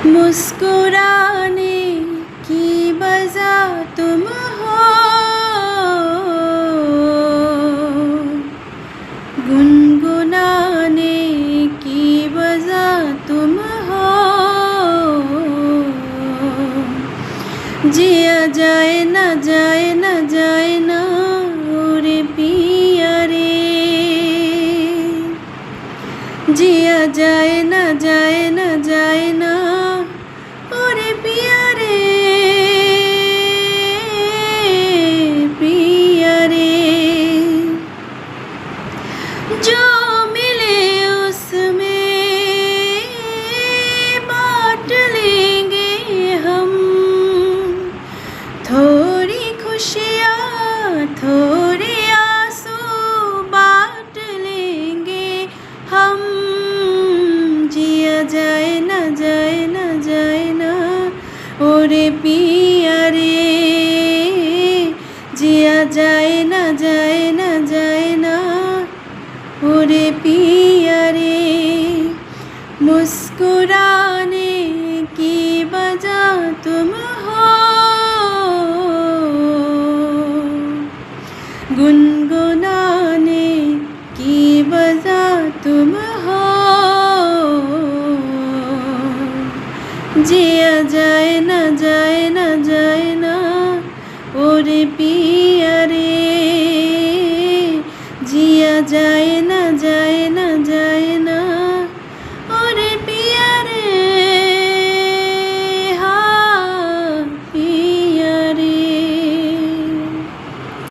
मुस्कुराने की वजह तुम हो, गुनगुनाने की वजह तुम हो। जिया जाए ना जाए ना जाए ना ओरे पिया रे, जिया जाए ना जाए ना जाए ना ओरे पिया रे, पिया रे। जो मिले उसमें बांट लेंगे हम, थोड़ी खुशियाँ थोड़ी आंसू बांट लेंगे हम। जिया जाए ना जाए ना जाए ना ओरे पिया रे, जिया जाए ना जाए ना जाए ना ओरे पिया रे। मुस्कुराने की वजह तुम हो, गुनगुनाने की वजह तुम हो। जिया जाए ना जाए ना जाए ना ओरे पिया रे, जिया जाए ना